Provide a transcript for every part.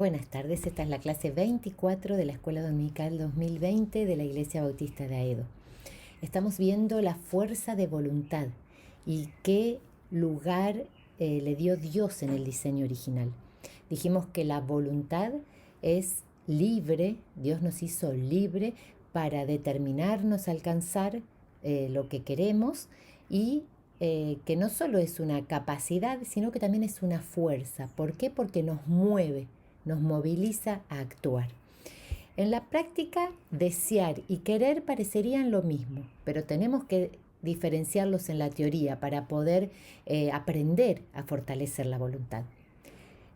Buenas tardes, esta es la clase 24 de la Escuela Dominical 2020 de la Iglesia Bautista de Aedo. Estamos viendo la fuerza de voluntad y qué lugar le dio Dios en el diseño original. Dijimos que la voluntad es libre, Dios nos hizo libre para determinarnos a alcanzar lo que queremos y que no solo es una capacidad, sino que también es una fuerza. ¿Por qué? Porque nos mueve, nos moviliza a actuar. En la práctica, desear y querer parecerían lo mismo, pero tenemos que diferenciarlos en la teoría para poder aprender a fortalecer la voluntad.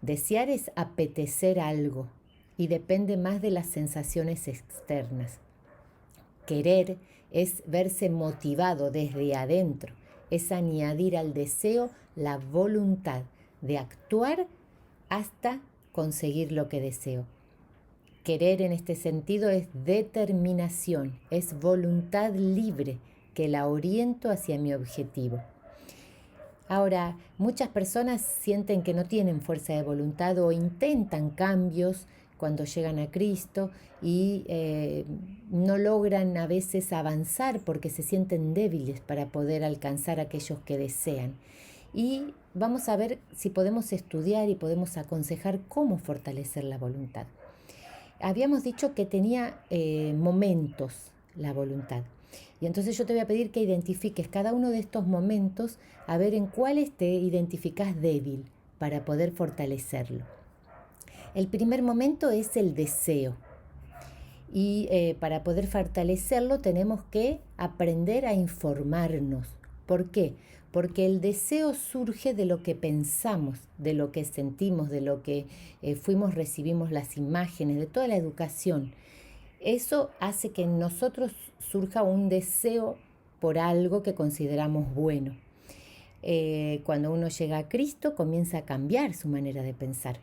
Desear es apetecer algo y depende más de las sensaciones externas. Querer es verse motivado desde adentro, es añadir al deseo la voluntad de actuar hasta conseguir lo que deseo. Querer en este sentido es determinación, es voluntad libre que la oriento hacia mi objetivo. Ahora, muchas personas sienten que no tienen fuerza de voluntad o intentan cambios cuando llegan a Cristo y no logran a veces avanzar porque se sienten débiles para poder alcanzar aquellos que desean. Y vamos a ver si podemos estudiar y podemos aconsejar cómo fortalecer la voluntad. Habíamos dicho que tenía momentos la voluntad. Y entonces yo te voy a pedir que identifiques cada uno de estos momentos a ver en cuáles te identificas débil para poder fortalecerlo. El primer momento es el deseo. Y para poder fortalecerlo tenemos que aprender a informarnos. ¿Por qué? Porque el deseo surge de lo que pensamos, de lo que sentimos, de lo que recibimos las imágenes, de toda la educación. Eso hace que en nosotros surja un deseo por algo que consideramos bueno. Cuando uno llega a Cristo comienza a cambiar su manera de pensar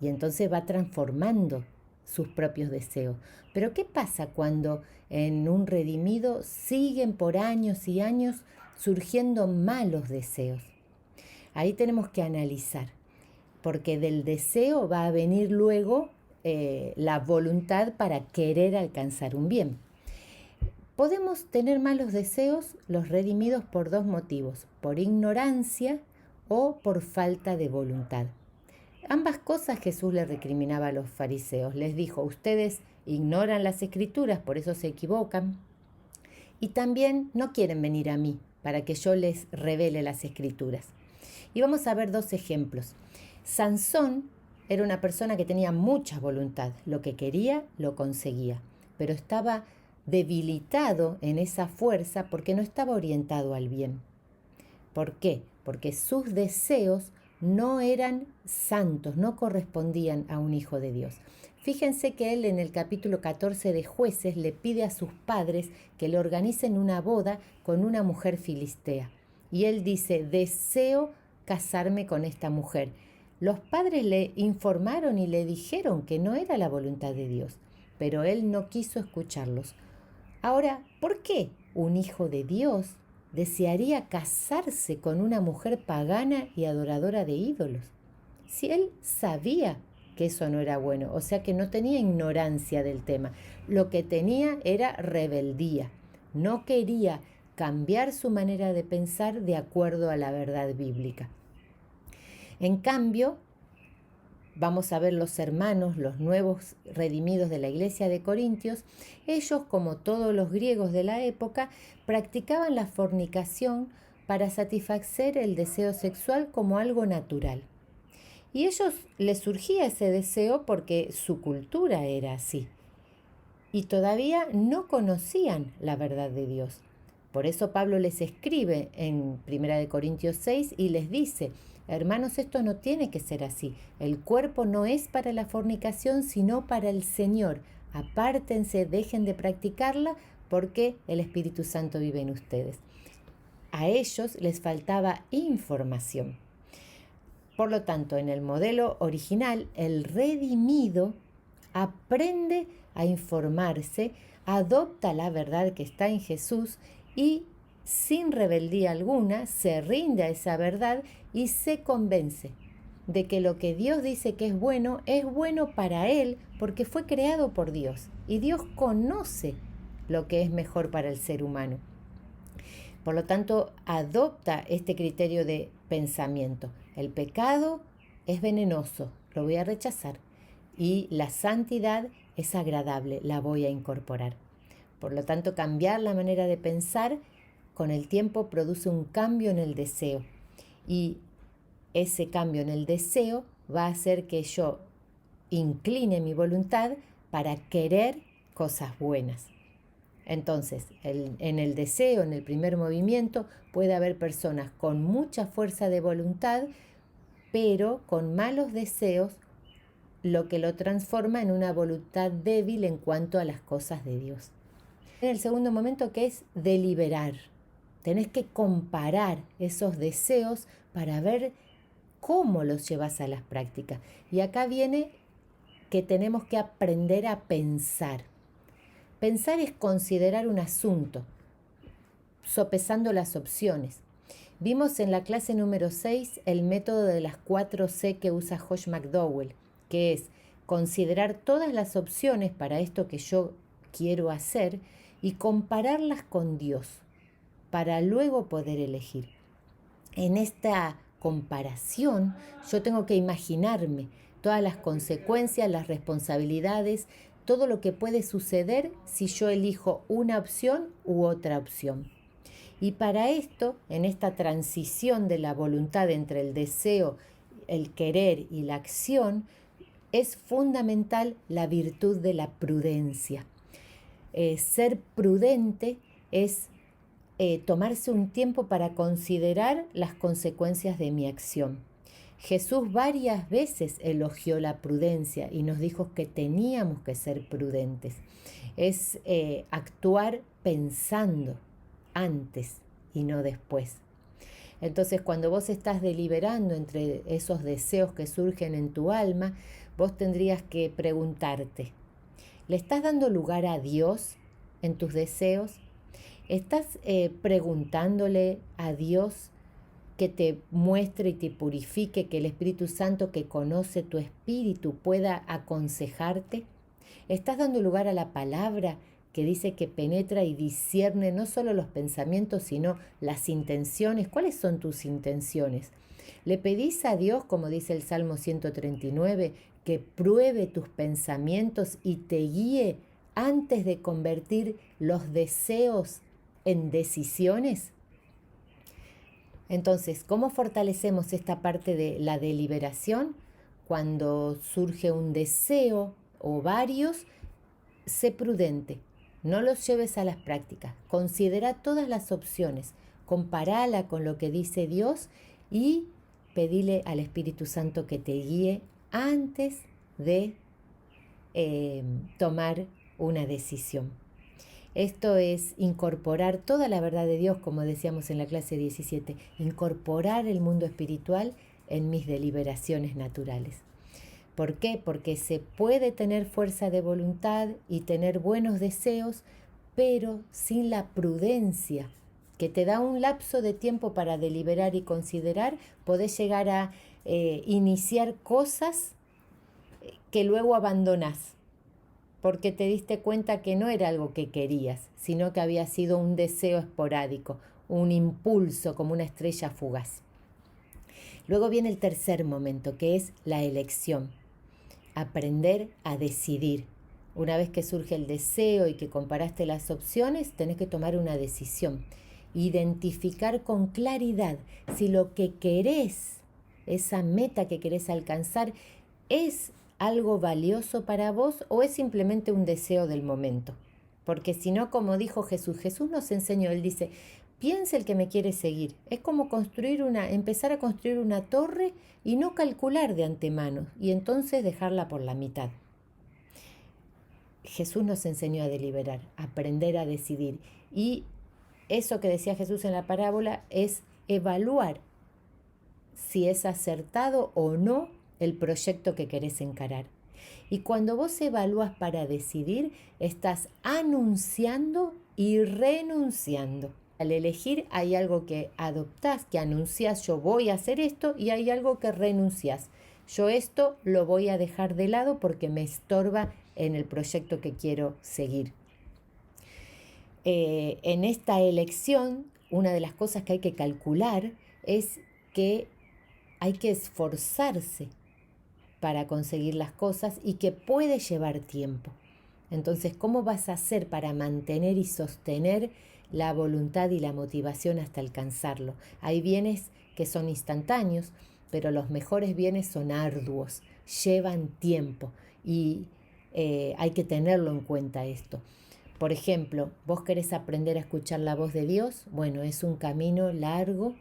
y entonces va transformando sus propios deseos. Pero ¿qué pasa cuando en un redimido siguen por años y años surgiendo malos deseos? Ahí tenemos que analizar, porque del deseo va a venir luego la voluntad para querer alcanzar un bien. Podemos tener malos deseos los redimidos por dos motivos, por ignorancia o por falta de voluntad. Ambas cosas Jesús le recriminaba a los fariseos. Les dijo, ustedes ignoran las escrituras, por eso se equivocan, y también no quieren venir a mí para que yo les revele las escrituras. Y vamos a ver dos ejemplos. Sansón era una persona que tenía mucha voluntad, lo que quería lo conseguía, pero estaba debilitado en esa fuerza porque no estaba orientado al bien. ¿Por qué? Porque sus deseos no eran santos, no correspondían a un hijo de Dios. Fíjense que él en el capítulo 14 de Jueces le pide a sus padres que le organicen una boda con una mujer filistea. Y él dice, deseo casarme con esta mujer. Los padres le informaron y le dijeron que no era la voluntad de Dios, pero él no quiso escucharlos. Ahora, ¿por qué un hijo de Dios desearía casarse con una mujer pagana y adoradora de ídolos? Si él sabía que eso no era bueno, o sea que no tenía ignorancia del tema, lo que tenía era rebeldía, no quería cambiar su manera de pensar de acuerdo a la verdad bíblica. En cambio, vamos a ver los hermanos, los nuevos redimidos de la iglesia de Corintios, ellos, como todos los griegos de la época, practicaban la fornicación para satisfacer el deseo sexual como algo natural. Y a ellos les surgía ese deseo porque su cultura era así. Y todavía no conocían la verdad de Dios. Por eso Pablo les escribe en 1 Corintios 6 y les dice, hermanos, esto no tiene que ser así. El cuerpo no es para la fornicación, sino para el Señor. Apártense, dejen de practicarla, porque el Espíritu Santo vive en ustedes. A ellos les faltaba información. Por lo tanto, en el modelo original, el redimido aprende a informarse, adopta la verdad que está en Jesús y sin rebeldía alguna se rinde a esa verdad y se convence de que lo que Dios dice que es bueno para él porque fue creado por Dios y Dios conoce lo que es mejor para el ser humano. Por lo tanto, adopta este criterio de pensamiento. El pecado es venenoso, lo voy a rechazar, y la santidad es agradable, la voy a incorporar. Por lo tanto, cambiar la manera de pensar con el tiempo produce un cambio en el deseo, y ese cambio en el deseo va a hacer que yo incline mi voluntad para querer cosas buenas. Entonces, en el deseo, en el primer movimiento, puede haber personas con mucha fuerza de voluntad, pero con malos deseos, lo que lo transforma en una voluntad débil en cuanto a las cosas de Dios. En el segundo momento, que es deliberar. Tenés que comparar esos deseos para ver cómo los llevas a las prácticas. Y acá viene que tenemos que aprender a pensar. Pensar es considerar un asunto, sopesando las opciones. Vimos en la clase número 6 el método de las 4C que usa Josh McDowell, que es considerar todas las opciones para esto que yo quiero hacer y compararlas con Dios, para luego poder elegir. En esta comparación yo tengo que imaginarme todas las consecuencias, las responsabilidades, todo lo que puede suceder si yo elijo una opción u otra opción. Y para esto, en esta transición de la voluntad entre el deseo, el querer y la acción, es fundamental la virtud de la prudencia. Ser prudente es tomarse un tiempo para considerar las consecuencias de mi acción. Jesús varias veces elogió la prudencia y nos dijo que teníamos que ser prudentes. Es actuar pensando antes y no después. Entonces, cuando vos estás deliberando entre esos deseos que surgen en tu alma, vos tendrías que preguntarte, ¿le estás dando lugar a Dios en tus deseos? ¿Estás preguntándole a Dios que te muestre y te purifique, que el Espíritu Santo que conoce tu espíritu pueda aconsejarte? ¿Estás dando lugar a la palabra que dice que penetra y discierne no solo los pensamientos, sino las intenciones? ¿Cuáles son tus intenciones? ¿Le pedís a Dios, como dice el Salmo 139, que pruebe tus pensamientos y te guíe antes de convertir los deseos en decisiones? Entonces, ¿cómo fortalecemos esta parte de la deliberación? Cuando surge un deseo o varios, sé prudente, no los lleves a las prácticas, considera todas las opciones, comparala con lo que dice Dios y pedile al Espíritu Santo que te guíe antes de tomar una decisión. Esto es incorporar toda la verdad de Dios, como decíamos en la clase 17, incorporar el mundo espiritual en mis deliberaciones naturales. ¿Por qué? Porque se puede tener fuerza de voluntad y tener buenos deseos, pero sin la prudencia, que te da un lapso de tiempo para deliberar y considerar, podés llegar a iniciar cosas que luego abandonás, porque te diste cuenta que no era algo que querías, sino que había sido un deseo esporádico, un impulso como una estrella fugaz. Luego viene el tercer momento, que es la elección. Aprender a decidir. Una vez que surge el deseo y que comparaste las opciones, tenés que tomar una decisión. Identificar con claridad si lo que querés, esa meta que querés alcanzar, es algo valioso para vos o es simplemente un deseo del momento. Porque si no, como dijo Jesús nos enseñó, él dice, piensa el que me quiere seguir. Es como empezar a construir una torre y no calcular de antemano y entonces dejarla por la mitad. Jesús nos enseñó a deliberar, a aprender a decidir. Y eso que decía Jesús en la parábola es evaluar si es acertado o no el proyecto que querés encarar. Y cuando vos evalúas para decidir, estás anunciando y renunciando. Al elegir hay algo que adoptás, que anunciás, yo voy a hacer esto, y hay algo que renunciás. Yo esto lo voy a dejar de lado porque me estorba en el proyecto que quiero seguir. En esta elección, una de las cosas que hay que calcular es que hay que esforzarse para conseguir las cosas y que puede llevar tiempo. Entonces, ¿cómo vas a hacer para mantener y sostener la voluntad y la motivación hasta alcanzarlo? Hay bienes que son instantáneos, pero los mejores bienes son arduos, llevan tiempo y hay que tenerlo en cuenta esto. Por ejemplo, vos querés aprender a escuchar la voz de Dios, bueno, es un camino largo,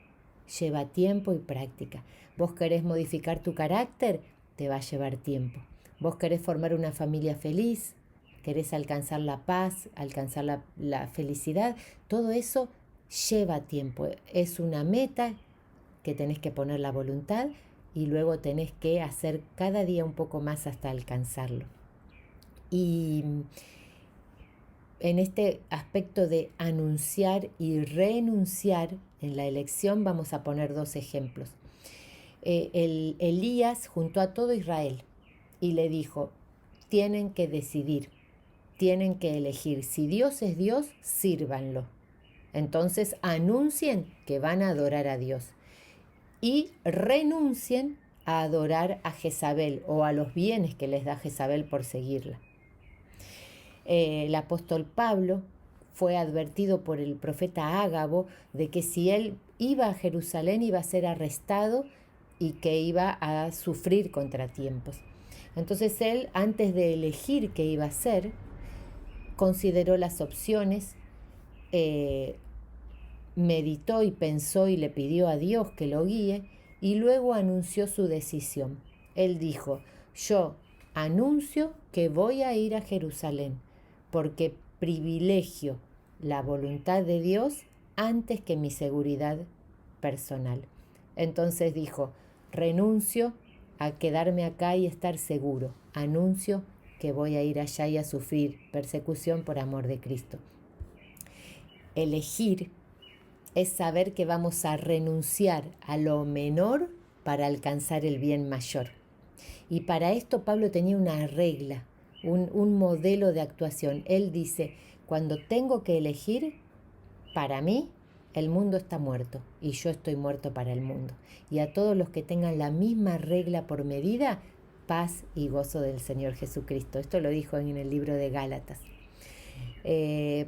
lleva tiempo y práctica. Vos querés modificar tu carácter, te va a llevar tiempo. Vos querés formar una familia feliz, querés alcanzar la paz, alcanzar la felicidad, todo eso lleva tiempo. Es una meta que tenés que poner la voluntad y luego tenés que hacer cada día un poco más hasta alcanzarlo. Y en este aspecto de anunciar y renunciar en la elección vamos a poner 2 ejemplos. Elías juntó a todo Israel y le dijo, tienen que decidir, tienen que elegir. Si Dios es Dios, sírvanlo. Entonces anuncien que van a adorar a Dios y renuncien a adorar a Jezabel o a los bienes que les da Jezabel por seguirla. El apóstol Pablo fue advertido por el profeta Ágabo de que si él iba a Jerusalén iba a ser arrestado y que iba a sufrir contratiempos. Entonces él, antes de elegir qué iba a hacer, consideró las opciones, meditó y pensó y le pidió a Dios que lo guíe y luego anunció su decisión. Él dijo, yo anuncio que voy a ir a Jerusalén porque privilegio la voluntad de Dios antes que mi seguridad personal. Entonces dijo, renuncio a quedarme acá y estar seguro. Anuncio que voy a ir allá y a sufrir persecución por amor de Cristo. Elegir es saber que vamos a renunciar a lo menor para alcanzar el bien mayor. Y para esto Pablo tenía una regla, un modelo de actuación. Él dice, cuando tengo que elegir, para mí el mundo está muerto y yo estoy muerto para el mundo. Y a todos los que tengan la misma regla por medida, paz y gozo del Señor Jesucristo. Esto lo dijo en el libro de Gálatas.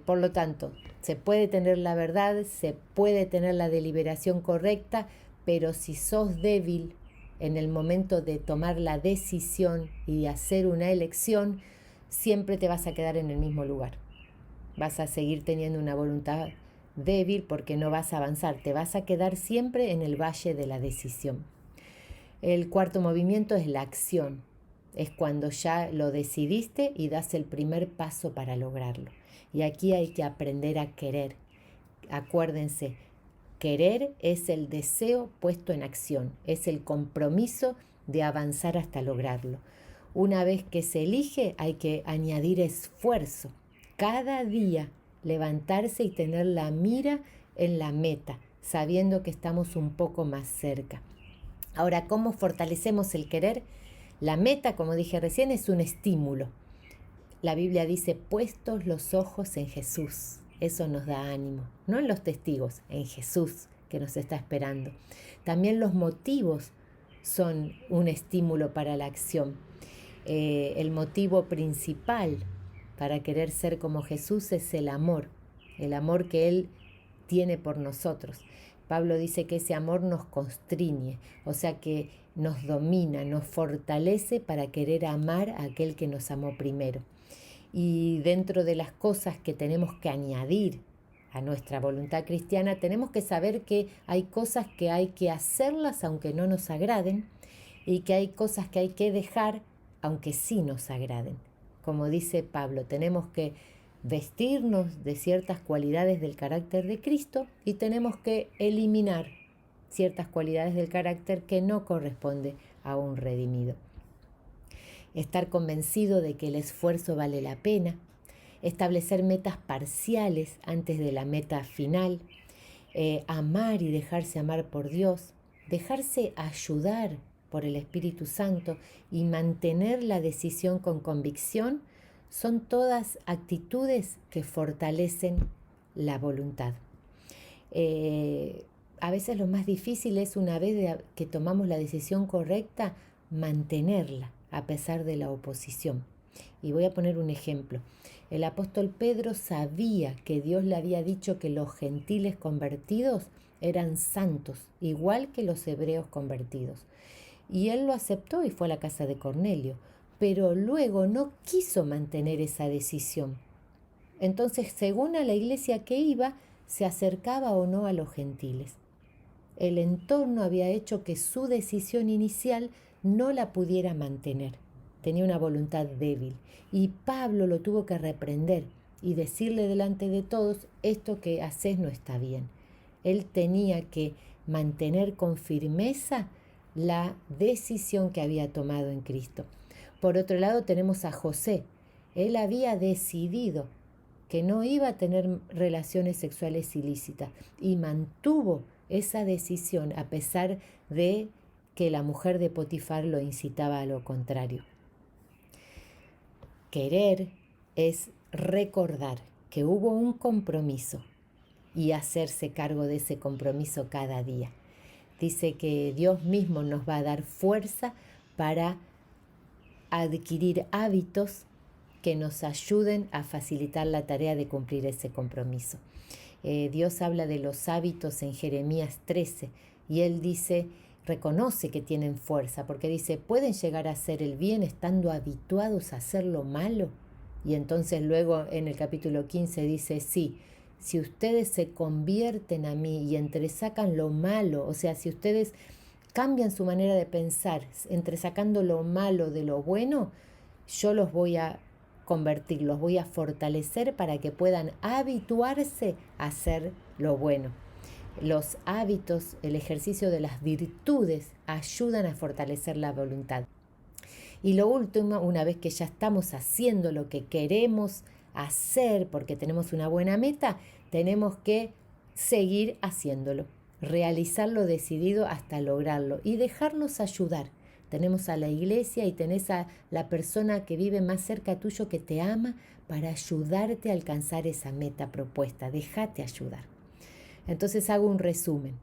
Por lo tanto, se puede tener la verdad, se puede tener la deliberación correcta, pero si sos débil en el momento de tomar la decisión y de hacer una elección, siempre te vas a quedar en el mismo lugar. Vas a seguir teniendo una voluntad débil porque no vas a avanzar, te vas a quedar siempre en el valle de la decisión. El cuarto movimiento es la acción, es cuando ya lo decidiste y das el primer paso para lograrlo. Y aquí hay que aprender a querer. Acuérdense, querer es el deseo puesto en acción, es el compromiso de avanzar hasta lograrlo. Una vez que se elige, hay que añadir esfuerzo. Cada día levantarse y tener la mira en la meta, sabiendo que estamos un poco más cerca. Ahora, ¿cómo fortalecemos el querer? La meta, como dije recién, es un estímulo. La Biblia dice, puestos los ojos en Jesús. Eso nos da ánimo, no en los testigos, en Jesús que nos está esperando. También los motivos son un estímulo para la acción. El motivo principal para querer ser como Jesús es el amor que Él tiene por nosotros. Pablo dice que ese amor nos constriñe, o sea que nos domina, nos fortalece para querer amar a aquel que nos amó primero. Y dentro de las cosas que tenemos que añadir a nuestra voluntad cristiana, tenemos que saber que hay cosas que hay que hacerlas aunque no nos agraden y que hay cosas que hay que dejar aunque sí nos agraden. Como dice Pablo, tenemos que vestirnos de ciertas cualidades del carácter de Cristo y tenemos que eliminar ciertas cualidades del carácter que no corresponde a un redimido. Estar convencido de que el esfuerzo vale la pena, establecer metas parciales antes de la meta final, amar y dejarse amar por Dios, dejarse ayudar por el Espíritu Santo y mantener la decisión con convicción son todas actitudes que fortalecen la voluntad. A veces lo más difícil es, una vez que tomamos la decisión correcta, mantenerla a pesar de la oposición. Y voy a poner un ejemplo. El apóstol Pedro sabía que Dios le había dicho que los gentiles convertidos eran santos, igual que los hebreos convertidos. Y él lo aceptó y fue a la casa de Cornelio, pero luego no quiso mantener esa decisión. Entonces, según a la iglesia que iba, se acercaba o no a los gentiles. El entorno había hecho que su decisión inicial no la pudiera mantener. Tenía una voluntad débil y Pablo lo tuvo que reprender y decirle delante de todos: esto que haces no está bien. Él tenía que mantener con firmeza la decisión que había tomado en Cristo. Por otro lado tenemos a José. Él había decidido que no iba a tener relaciones sexuales ilícitas y mantuvo esa decisión a pesar de que la mujer de Potifar lo incitaba a lo contrario. Querer es recordar que hubo un compromiso y hacerse cargo de ese compromiso cada día. Dice que Dios mismo nos va a dar fuerza para adquirir hábitos que nos ayuden a facilitar la tarea de cumplir ese compromiso. Dios habla de los hábitos en Jeremías 13 y Él dice, reconoce que tienen fuerza, porque dice, ¿pueden llegar a hacer el bien estando habituados a hacer lo malo? Y entonces luego en el capítulo 15 dice, sí, si ustedes se convierten a mí y entresacan lo malo, o sea, si ustedes cambian su manera de pensar, entresacando lo malo de lo bueno, yo los voy a convertir, los voy a fortalecer para que puedan habituarse a hacer lo bueno. Los hábitos, el ejercicio de las virtudes ayudan a fortalecer la voluntad. Y lo último, una vez que ya estamos haciendo lo que queremos hacer porque tenemos una buena meta, tenemos que seguir haciéndolo, realizarlo decidido hasta lograrlo y dejarnos ayudar. Tenemos a la iglesia y tenés a la persona que vive más cerca tuyo que te ama para ayudarte a alcanzar esa meta propuesta. Déjate ayudar. Entonces hago un resumen.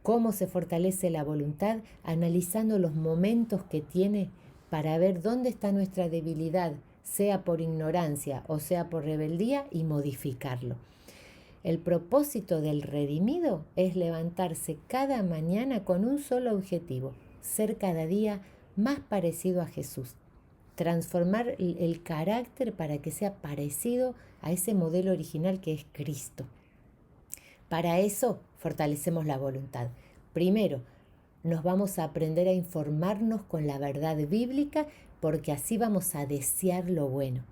¿Cómo se fortalece la voluntad? Analizando los momentos que tiene para ver dónde está nuestra debilidad, sea por ignorancia o sea por rebeldía, y modificarlo. El propósito del redimido es levantarse cada mañana con un solo objetivo: ser cada día más parecido a Jesús, transformar el carácter para que sea parecido a ese modelo original que es Cristo. Para eso fortalecemos la voluntad. Primero, nos vamos a aprender a informarnos con la verdad bíblica, porque así vamos a desear lo bueno.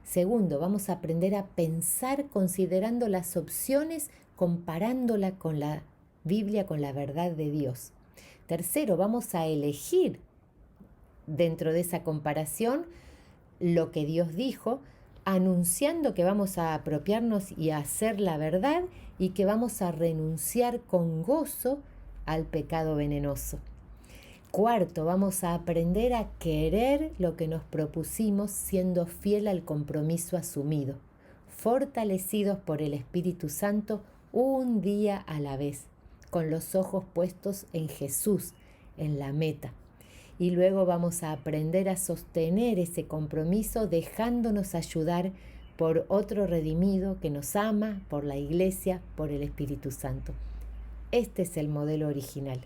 Segundo, vamos a aprender a pensar considerando las opciones, comparándola con la Biblia, con la verdad de Dios. Tercero, vamos a elegir dentro de esa comparación lo que Dios dijo, anunciando que vamos a apropiarnos y a hacer la verdad y que vamos a renunciar con gozo al pecado venenoso. Cuarto, vamos a aprender a querer lo que nos propusimos, siendo fiel al compromiso asumido, fortalecidos por el Espíritu Santo un día a la vez, con los ojos puestos en Jesús, en la meta. Y luego vamos a aprender a sostener ese compromiso dejándonos ayudar por otro redimido que nos ama, por la Iglesia, por el Espíritu Santo. Este es el modelo original.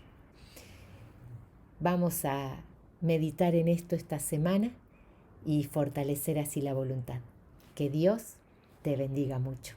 Vamos a meditar en esto esta semana y fortalecer así la voluntad. Que Dios te bendiga mucho.